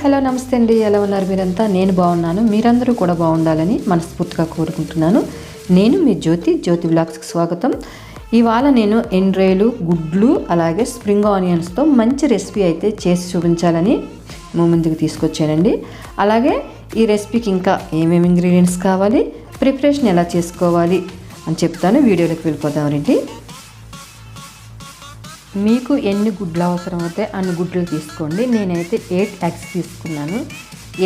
Hello నమస్తే అండి, ఎలా ఉన్నారు మీరంతా? నేను బాగున్నాను. మీరందరూ కూడా బాగుండాలని మనస్ఫూర్తిగా కోరుకుంటున్నాను. నేను మీ జ్యోతి వ్లాగ్స్కి స్వాగతం. ఇవాళ నేను ఎండ్రాయిలు, గుడ్లు అలాగే స్ప్రింగ్ ఆనియన్స్తో మంచి రెసిపీ అయితే చేసి చూపించాలని ముందుకు తీసుకొచ్చానండి. అలాగే ఈ రెసిపీకి ఇంకా ఏమేమి ఇంగ్రీడియంట్స్ కావాలి, ప్రిపరేషన్ ఎలా చేసుకోవాలి అని చెప్తాను. వీడియోలోకి వెళ్ళిపోదాం రండి. మీకు ఎన్ని గుడ్లు అవసరం అయితే అన్ని గుడ్లు తీసుకోండి. నేనైతే 8 ఎగ్స్ తీసుకున్నాను.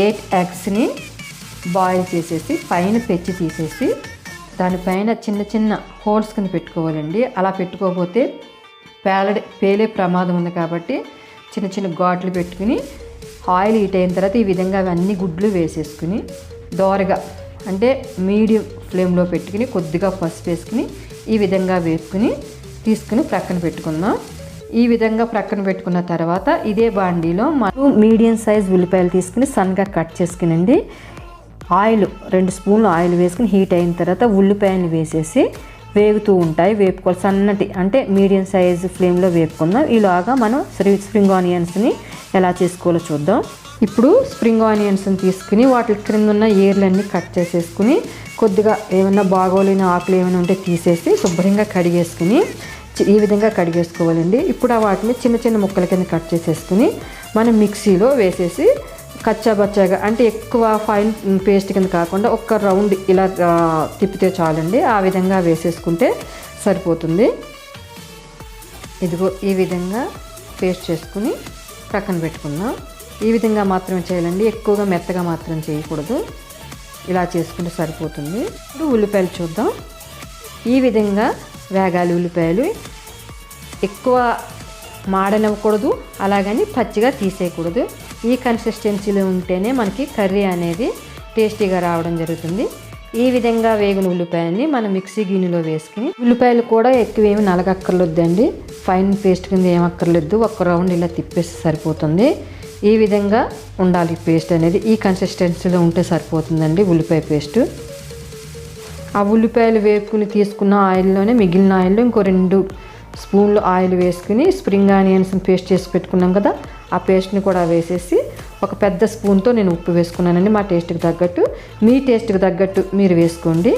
8 ఎగ్స్ని బాయిల్ చేసేసి పైన పెచ్చి తీసేసి దానిపైన చిన్న చిన్న హోల్స్ కింద పెట్టుకోవాలండి. అలా పెట్టుకోకపోతే పేలే ప్రమాదం ఉంది కాబట్టి చిన్న చిన్న ఘాట్లు పెట్టుకుని ఆయిల్ హీట్ అయిన తర్వాత ఈ విధంగా అన్ని గుడ్లు వేసేసుకుని దోరగా అంటే మీడియం ఫ్లేమ్లో పెట్టుకుని కొద్దిగా పసుపు వేసుకుని ఈ విధంగా వేసుకుని తీసుకుని ప్రక్కన పెట్టుకుందాం. ఈ విధంగా ప్రక్కన పెట్టుకున్న తర్వాత ఇదే బాండీలో మనం మీడియం సైజ్ ఉల్లిపాయలు తీసుకుని సన్నగా కట్ చేసుకునండి. ఆయిల్ 2 స్పూన్లు ఆయిల్ వేసుకుని హీట్ అయిన తర్వాత ఉల్లిపాయలు వేసేసి వేగుతూ ఉంటాయి. వేపుకోవాలి సన్నటి అంటే మీడియం సైజ్ ఫ్లేమ్లో వేపుకుందాం. ఈలోగా మనం స్ప్రింగ్ ఆనియన్స్ని ఎలా చేసుకోవాలో చూద్దాం. ఇప్పుడు స్ప్రింగ్ ఆనియన్స్ని తీసుకుని వాటి క్రింద ఉన్న ఏర్లన్నీ కట్ చేసేసుకుని కొద్దిగా ఏమైనా బాగోలేని ఆకులు ఏమైనా ఉంటే తీసేసి శుభ్రంగా కడిగేసుకుని ఈ విధంగా కడిగేసుకోవాలండి. ఇప్పుడు వాటిని చిన్న చిన్న ముక్కల కింద కట్ చేసేసుకుని మనం మిక్సీలో వేసేసి కచ్చాబచ్చాగా అంటే ఎక్కువ ఫైన్ పేస్ట్ కింద కాకుండా ఒక్క రౌండ్ ఇలా తిప్పితే చాలండి. ఆ విధంగా వేసేసుకుంటే సరిపోతుంది. ఇదిగో ఈ విధంగా పేస్ట్ చేసుకుని ప్రక్కన పెట్టుకుందాం. ఈ విధంగా మాత్రమే చేయాలండి, ఎక్కువగా మెత్తగా మాత్రం చేయకూడదు. ఇలా చేసుకుంటే సరిపోతుంది. ఇప్పుడు ఉల్లిపాయలు చూద్దాం. ఈ విధంగా వేగాలి. ఉల్లిపాయలు ఎక్కువ మాడనివ్వకూడదు, అలాగని పచ్చిగా తీసేయకూడదు. ఈ కన్సిస్టెన్సీలో ఉంటేనే మనకి కర్రీ అనేది టేస్టీగా రావడం జరుగుతుంది. ఈ విధంగా వేగిన ఉల్లిపాయని మనం మిక్సీ గిన్నెలో వేసుకుని ఉల్లిపాయలు కూడా ఎక్కువ ఏమి నలగక్కర్లేదండి, ఫైన్ పేస్ట్ కింద ఏమక్కర్లేదు. ఒక్క రౌండ్ ఇలా తిప్పేసి సరిపోతుంది. ఈ విధంగా ఉండాలి పేస్ట్ అనేది. ఈ కన్సిస్టెన్సీలో ఉంటే సరిపోతుందండి ఉల్లిపాయ పేస్ట్. ఆ ఉల్లిపాయలు వేపుకుని తీసుకున్న ఆయిల్లోనే మిగిలిన ఆయిల్లో ఇంకో 2 స్పూన్లు ఆయిల్ వేసుకుని స్ప్రింగ్ ఆనియన్స్ని పేస్ట్ చేసి పెట్టుకున్నాం కదా, ఆ పేస్ట్ని కూడా వేసేసి ఒక పెద్ద స్పూన్తో నేను ఉప్పు వేసుకున్నానండి. మా టేస్ట్కి తగ్గట్టు, మీ టేస్ట్కి తగ్గట్టు మీరు వేసుకోండి.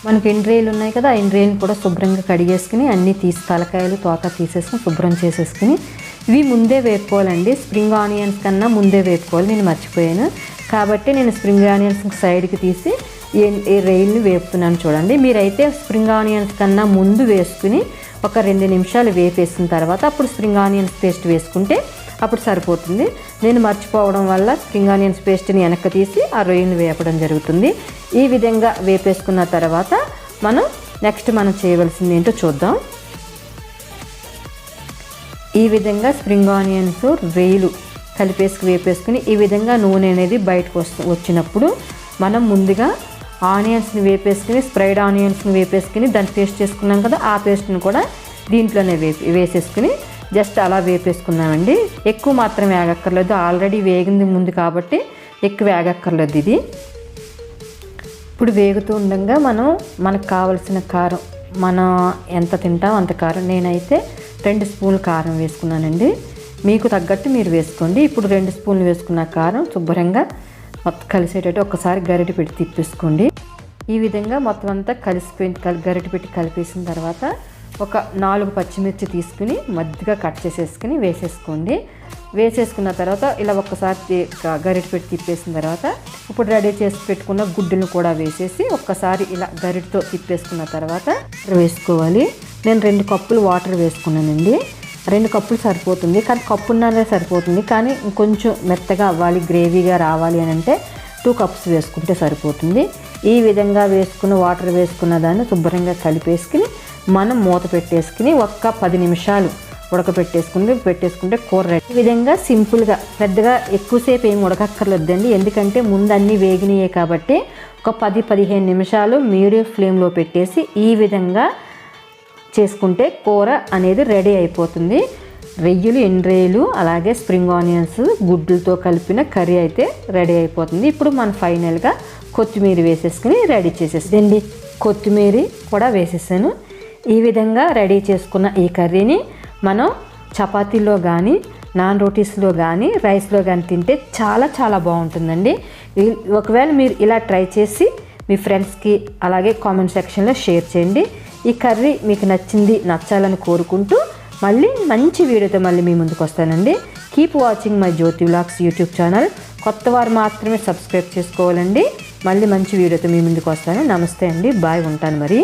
మనకి ఎండ్రాయిలు ఉన్నాయి కదా, ఆ ఎండ్రాయిల్ని కూడా శుభ్రంగా కడిగేసుకుని అన్నీ తీసి తలకాయలు తోక తీసేసుకుని శుభ్రం చేసేసుకుని ఇవి ముందే వేపుకోవాలండి. స్ప్రింగ్ ఆనియన్స్ కన్నా ముందే వేపుకోవాలి. నేను మర్చిపోయాను కాబట్టి నేను స్ప్రింగ్ ఆనియన్స్ సైడ్కి తీసి ఈ రైల్ని వేపుతున్నాను చూడండి. మీరైతే స్ప్రింగ్ ఆనియన్స్ కన్నా ముందు వేసుకుని ఒక 2 నిమిషాలు వేపేసిన తర్వాత అప్పుడు స్ప్రింగ్ ఆనియన్స్ పేస్ట్ వేసుకుంటే అప్పుడు సరిపోతుంది. నేను మర్చిపోవడం వల్ల స్ప్రింగ్ ఆనియన్స్ పేస్ట్ని వెనక్కి తీసి ఆ రొయ్యని వేపడం జరుగుతుంది. ఈ విధంగా వేపేసుకున్న తర్వాత నెక్స్ట్ మనం చేయవలసింది ఏంటో చూద్దాం. ఈ విధంగా స్ప్రింగ్ ఆనియన్స్ రొయ్యలు వేపేసుకుని ఈ విధంగా నూనె అనేది బయటకు వచ్చినప్పుడు మనం ముందుగా ఆనియన్స్ని వేపేసుకుని స్ప్రైడ్ ఆనియన్స్ని వేపేసుకుని దాన్ని పేస్ట్ చేసుకున్నాం కదా, ఆ పేస్ట్ని కూడా దీంట్లోనే వేసేసుకుని జస్ట్ అలా వేపేసుకున్నామండి. ఎక్కువ మాత్రం వేగక్కర్లేదు, ఆల్రెడీ వేగింది ముందు కాబట్టి ఎక్కువ వేగక్కర్లేదు ఇది. ఇప్పుడు వేగుతూ ఉండగా మనకు కావలసిన కారం, మనం ఎంత తింటాం అంత కారం. నేనైతే 2 స్పూన్లు కారం వేసుకున్నానండి. మీకు తగ్గట్టు మీరు వేసుకోండి. ఇప్పుడు 2 స్పూన్లు వేసుకున్న కారం శుభ్రంగా మొత్తం కలిసేటట్టు ఒక్కసారి గరిటె పెట్టి తిప్పేసుకోండి. ఈ విధంగా మొత్తం అంతా కలిసిపోయింది. గరిటె పెట్టి కలిపేసిన తర్వాత ఒక 4 పచ్చిమిర్చి తీసుకుని మధ్యగా కట్ చేసేసుకుని వేసేసుకోండి. వేసేసుకున్న తర్వాత ఇలా ఒక్కసారి గరిటె పెట్టి తిప్పేసిన తర్వాత ఇప్పుడు రెడీ చేసి పెట్టుకున్న గుడ్డును కూడా వేసేసి ఒక్కసారి ఇలా గరిటెతో తిప్పేసుకున్న తర్వాత వేసుకోవాలి. నేను 2 కప్పులు వాటర్ వేసుకున్నానండి. 2 కప్పులు సరిపోతుంది, కానీ కప్పున్నరే సరిపోతుంది. కానీ కొంచెం మెత్తగా అవ్వాలి, గ్రేవీగా రావాలి అని అంటే 2 కప్స్ వేసుకుంటే సరిపోతుంది. ఈ విధంగా వాటర్ వేసుకున్న దాన్ని శుభ్రంగా కలిపేసుకుని మనం మూత పెట్టేసుకుని ఒక్క 10 నిమిషాలు పెట్టేసుకుంటే కూర రెడీ. ఈ విధంగా సింపుల్గా పెద్దగా ఎక్కువసేపు ఏమి ఉడకక్కర్లేదండి, ఎందుకంటే ముందు అన్నీ వేగినాయే కాబట్టి ఒక 10-15 నిమిషాలు మీడియం ఫ్లేమ్లో పెట్టేసి ఈ విధంగా చేసుకుంటే కూర అనేది రెడీ అయిపోతుంది. ఎండ్రాయిలు అలాగే స్ప్రింగ్ ఆనియన్స్ గుడ్లతో కలిపిన కర్రీ అయితే రెడీ అయిపోతుంది. ఇప్పుడు మనం ఫైనల్గా కొత్తిమీర వేసేసుకుని రెడీ చేసేసింది. కొత్తిమీర కూడా వేసేసాను. ఈ విధంగా రెడీ చేసుకున్న ఈ కర్రీని మనం చపాతీలో కానీ నాన్ రోటీస్లో కానీ రైస్లో కానీ తింటే చాలా చాలా బాగుంటుందండి. ఒకవేళ మీరు ఇలా ట్రై చేసి మీ ఫ్రెండ్స్కి అలాగే కామెంట్ సెక్షన్లో షేర్ చేయండి. ఈ కర్రీ మీకు నచ్చాలని కోరుకుంటూ మళ్ళీ మంచి వీడియోతో మళ్ళీ మీ ముందుకు వస్తానండి. Keep watching my Jyothi vlogs YouTube channel. కొత్త వారు మాత్రమే సబ్స్క్రైబ్ చేసుకోవాలండి. మళ్ళీ మంచి వీడియోతో మీ ముందుకు వస్తాను. నమస్తే అండి, బాయ్, ఉంటాను మరి.